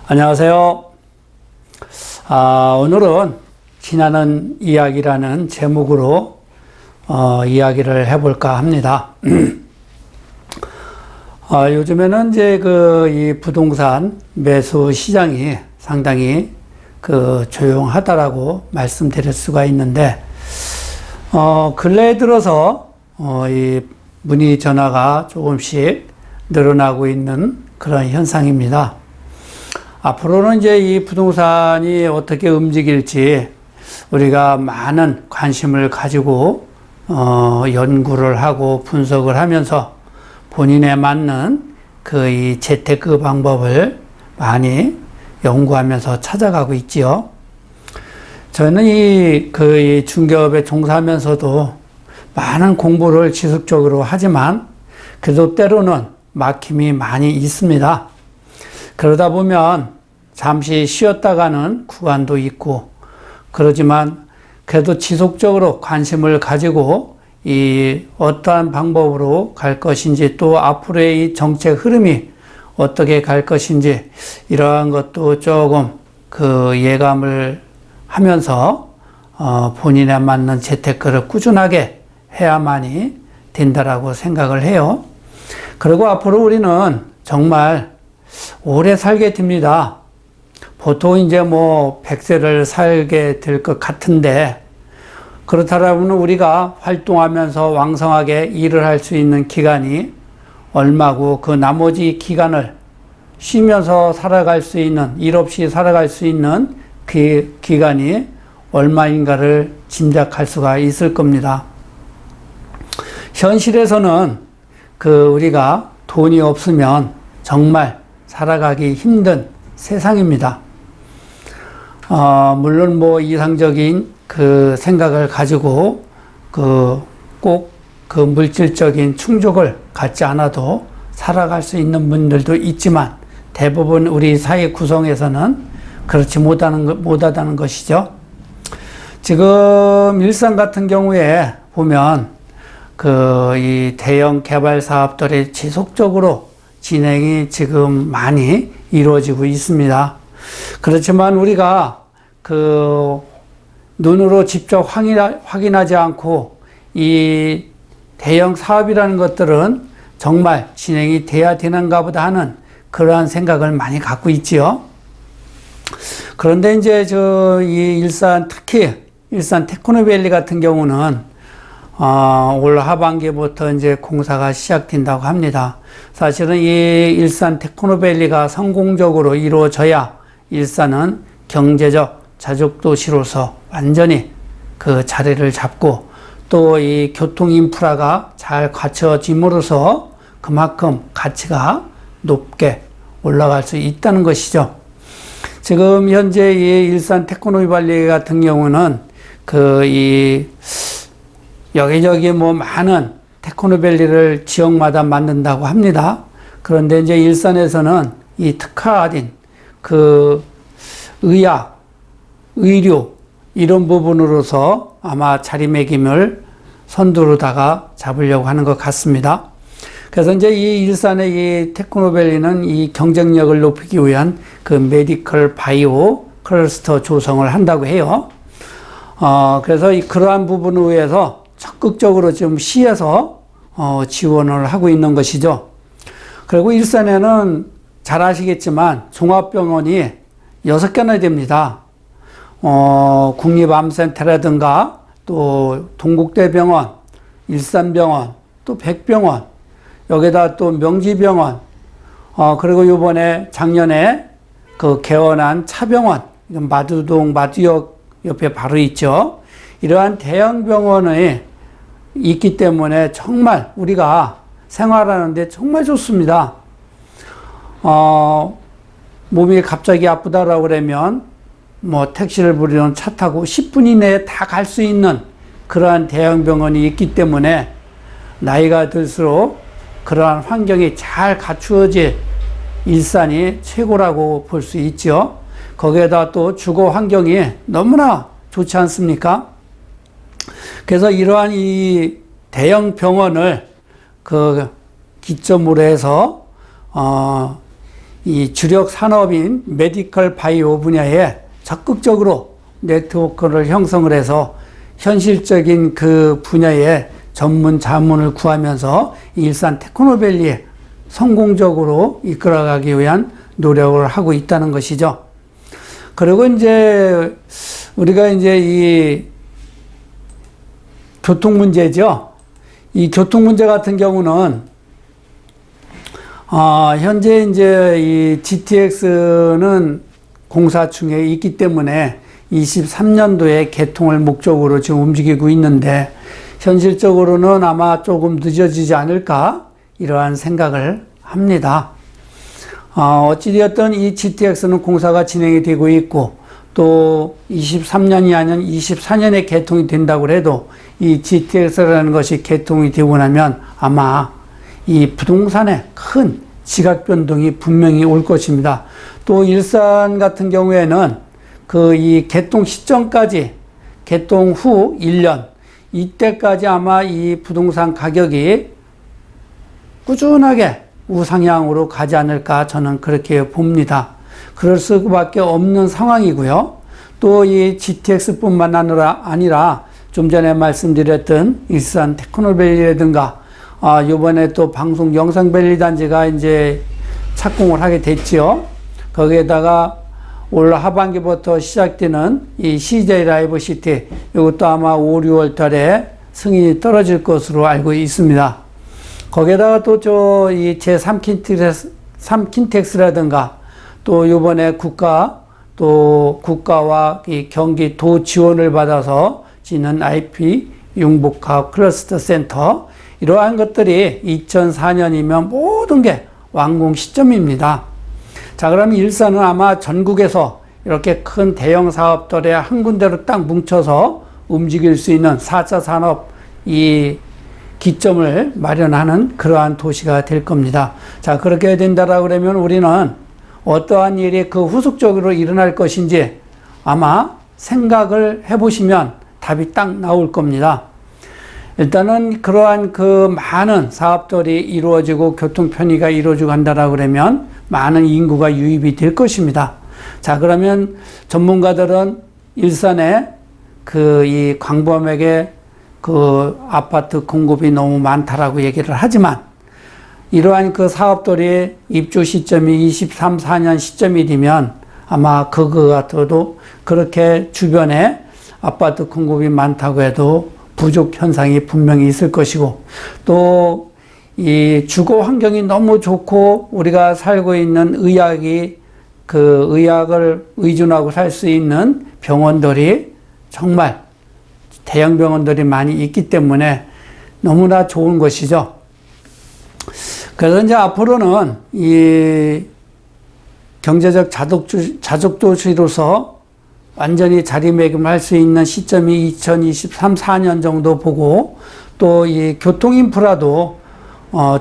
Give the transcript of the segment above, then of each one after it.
안녕하세요. 오늘은 지나는 이야기라는 제목으로 이야기를 해볼까 합니다. 요즘에는 이제 이 부동산 매수 시장이 상당히 조용하다라고 말씀드릴 수가 있는데, 근래에 들어서 이 문의 전화가 조금씩 늘어나고 있는 그런 현상입니다. 앞으로는 이제 이 부동산이 어떻게 움직일지 우리가 많은 관심을 가지고 연구를 하고 분석을 하면서 본인에 맞는 이 재테크 방법을 많이 연구하면서 찾아가고 있지요. 저는 이 중개업에 종사하면서도 많은 공부를 지속적으로 하지만 그래도 때로는 막힘이 많이 있습니다. 그러다 보면 잠시 쉬었다가는 구간도 있고, 그러지만 그래도 지속적으로 관심을 가지고 이 어떠한 방법으로 갈 것인지, 또 앞으로의 이 정책 흐름이 어떻게 갈 것인지, 이러한 것도 조금 예감을 하면서 본인에 맞는 재테크를 꾸준하게 해야만이 된다라고 생각을 해요. 그리고 앞으로 우리는 정말 오래 살게 됩니다. 보통 이제 100세를 살게 될 것 같은데, 그렇다면 우리가 활동하면서 왕성하게 일을 할 수 있는 기간이 얼마고, 그 나머지 기간을 쉬면서 살아갈 수 있는, 일 없이 살아갈 수 있는 그 기간이 얼마인가를 짐작할 수가 있을 겁니다. 현실에서는 우리가 돈이 없으면 정말 살아가기 힘든 세상입니다. 물론 이상적인 생각을 가지고 꼭 물질적인 충족을 갖지 않아도 살아갈 수 있는 분들도 있지만, 대부분 우리 사회 구성에서는 그렇지 못하다는 것이죠. 지금 일산 같은 경우에 보면 이 대형 개발 사업들이 지속적으로 진행이 지금 많이 이루어지고 있습니다. 그렇지만 우리가 눈으로 직접 확인하지 않고 이 대형 사업이라는 것들은 정말 진행이 돼야 되는가 보다 하는 그러한 생각을 많이 갖고 있지요. 그런데 이제 이 일산, 특히 일산 테크노밸리 같은 경우는 올 하반기부터 이제 공사가 시작된다고 합니다. 사실은 이 일산 테크노밸리가 성공적으로 이루어져야 일산은 경제적 자족도시로서 완전히 자리를 잡고, 또 이 교통 인프라가 잘 갖춰짐으로써 그만큼 가치가 높게 올라갈 수 있다는 것이죠. 지금 현재 이 일산 테크노밸리 같은 경우는 여기저기 많은 테크노밸리를 지역마다 만든다고 합니다. 그런데 이제 일산에서는 이 특화된 의학, 의료 이런 부분으로서 아마 자리매김을 선두로다가 잡으려고 하는 것 같습니다. 그래서 이제 이 일산의 이 테크노밸리는 이 경쟁력을 높이기 위한 메디컬 바이오 클러스터 조성을 한다고 해요. 그래서 그러한 부분을 위해서 적극적으로 지금 시에서 지원을 하고 있는 것이죠. 그리고 일산에는 잘 아시겠지만 종합병원이 6개나 됩니다. 국립암센터라든가 또 동국대병원, 일산병원, 또 백병원, 여기다 또 명지병원, 그리고 요번에 작년에 개원한 차병원, 마두동, 마두역 옆에 바로 있죠. 이러한 대형 병원이 있기 때문에 정말 우리가 생활하는데 정말 좋습니다. 몸이 갑자기 아프다라고 그러면 택시를 부르면 차 타고 10분 이내에 다 갈 수 있는 그러한 대형 병원이 있기 때문에 나이가 들수록 그러한 환경이 잘 갖추어진 일산이 최고라고 볼 수 있죠. 거기에다 또 주거 환경이 너무나 좋지 않습니까? 그래서 이러한 이 대형 병원을 그 기점으로 해서 이 주력 산업인 메디컬 바이오 분야에 적극적으로 네트워크를 형성을 해서 현실적인 그 분야에 전문 자문을 구하면서 일산 테크노밸리에 성공적으로 이끌어가기 위한 노력을 하고 있다는 것이죠. 그리고 이제 우리가 이제 이 교통 문제죠. 이 교통 문제 같은 경우는 현재 이제 이 GTX는 공사 중에 있기 때문에 23년도에 개통을 목적으로 지금 움직이고 있는데 현실적으로는 아마 조금 늦어지지 않을까 이러한 생각을 합니다. 어찌되었든 이 GTX는 공사가 진행이 되고 있고 또 23년이 아닌 24년에 개통이 된다고 해도 이 GTX라는 것이 개통이 되고 나면 아마 이 부동산에 큰 지각 변동이 분명히 올 것입니다. 또 일산 같은 경우에는 그 이 개통 시점까지 개통 후 1년 이때까지 아마 이 부동산 가격이 꾸준하게 우상향으로 가지 않을까 저는 그렇게 봅니다. 그럴 수밖에 없는 상황이고요. 또 이 GTX뿐만 아니라 좀 전에 말씀드렸던 일산 테크노밸리라든가 요번에 또 방송 영상밸리 단지가 이제 착공을 하게 됐지요. 거기에다가 올 하반기부터 시작되는 이 CJ 라이브 시티 이것도 아마 5, 6월 달에 승인이 떨어질 것으로 알고 있습니다. 거기에다가 또 이 제3킨텍스라든가 또 요번에 국가와 이 경기도 지원을 받아서 짓는 IP 융복합 클러스터 센터 이러한 것들이 2004년이면 모든 게 완공 시점입니다. 자, 그럼 일산은 아마 전국에서 이렇게 큰 대형 사업들에 한 군데로 딱 뭉쳐서 움직일 수 있는 4차 산업 이 기점을 마련하는 그러한 도시가 될 겁니다. 자, 그렇게 된다라고 그러면 우리는 어떠한 일이 그 후속적으로 일어날 것인지 아마 생각을 해보시면 답이 딱 나올 겁니다. 일단은 그러한 그 많은 사업들이 이루어지고 교통 편의가 이루어지고 한다라고 그러면 많은 인구가 유입이 될 것입니다. 자, 그러면 전문가들은 일산에 그 이 광범위하게 그 아파트 공급이 너무 많다라고 얘기를 하지만 이러한 그 사업들이 입주 시점이 23, 4년 시점이 되면 아마 그거 같아도 그렇게 주변에 아파트 공급이 많다고 해도 부족 현상이 분명히 있을 것이고 또 이 주거 환경이 너무 좋고 우리가 살고 있는 그 의학을 의존하고 살 수 있는 병원들이 정말 대형 병원들이 많이 있기 때문에 너무나 좋은 것이죠. 그래서 이제 앞으로는 이 경제적 자족도시로서 완전히 자리매김할 수 있는 시점이 2023, 4년 정도 보고 또 이 교통 인프라도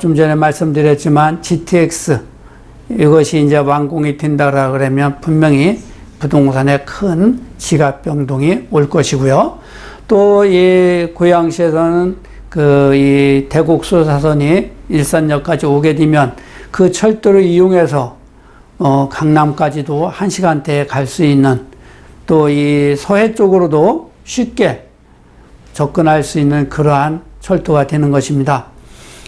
좀 전에 말씀드렸지만 GTX 이것이 이제 완공이 된다라 그러면 분명히 부동산에 큰 지각 변동이 올 것이고요. 또 이 고양시에서는 그 이 대곡소사선이 일산역까지 오게 되면 그 철도를 이용해서 강남까지도 1시간대에 갈 수 있는 또 이 서해 쪽으로도 쉽게 접근할 수 있는 그러한 철도가 되는 것입니다.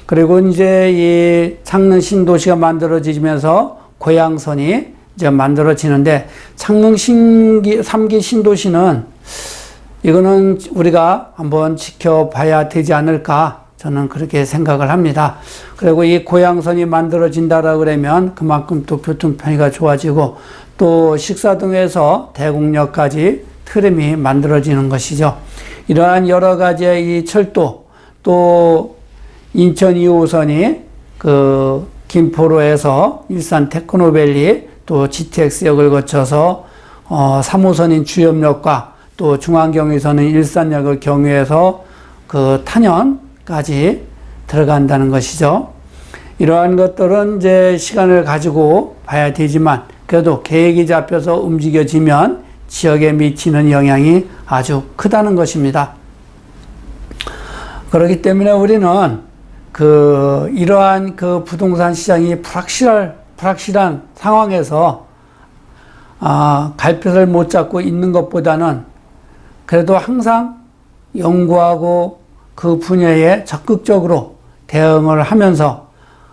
그리고 이제 이 창릉 신도시가 만들어지면서 고양선이 이제 만들어지는데 창릉 3기 신도시는 이거는 우리가 한번 지켜봐야 되지 않을까 저는 그렇게 생각을 합니다. 그리고 이 고양선이 만들어진다라 그러면 그만큼 또 교통 편의가 좋아지고 또 식사동에서 대곡역까지 트램이 만들어지는 것이죠. 이러한 여러 가지의 이 철도 또 인천 2호선이 그 김포로에서 일산 테크노밸리 또 GTX역을 거쳐서 3호선인 주염역과 또 중앙경의선은 일산역을 경유해서 그 탄현까지 들어간다는 것이죠. 이러한 것들은 이제 시간을 가지고 봐야 되지만 그래도 계획이 잡혀서 움직여지면 지역에 미치는 영향이 아주 크다는 것입니다. 그렇기 때문에 우리는 이러한 부동산 시장이 불확실한 상황에서 갈피를 못 잡고 있는 것보다는 그래도 항상 연구하고 그 분야에 적극적으로 대응을 하면서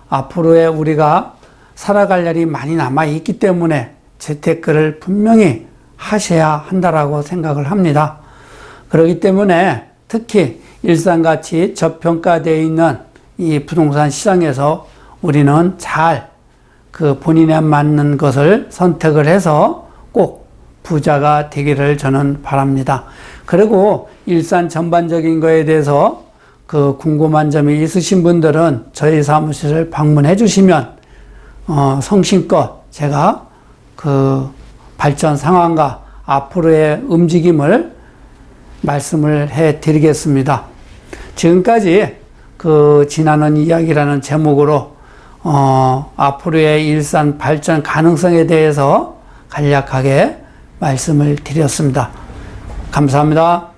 앞으로의 우리가 살아갈 날이 많이 남아 있기 때문에 재테크를 분명히 하셔야 한다라고 생각을 합니다. 그렇기 때문에 특히 일산같이 저평가되어 있는 이 부동산 시장에서 우리는 잘 본인에 맞는 것을 선택을 해서 꼭 부자가 되기를 저는 바랍니다. 그리고 일산 전반적인 거에 대해서 궁금한 점이 있으신 분들은 저희 사무실을 방문해 주시면 성심껏 제가 발전 상황과 앞으로의 움직임을 말씀을 해 드리겠습니다. 지금까지 지나는 이야기라는 제목으로 앞으로의 일산 발전 가능성에 대해서 간략하게 말씀을 드렸습니다. 감사합니다.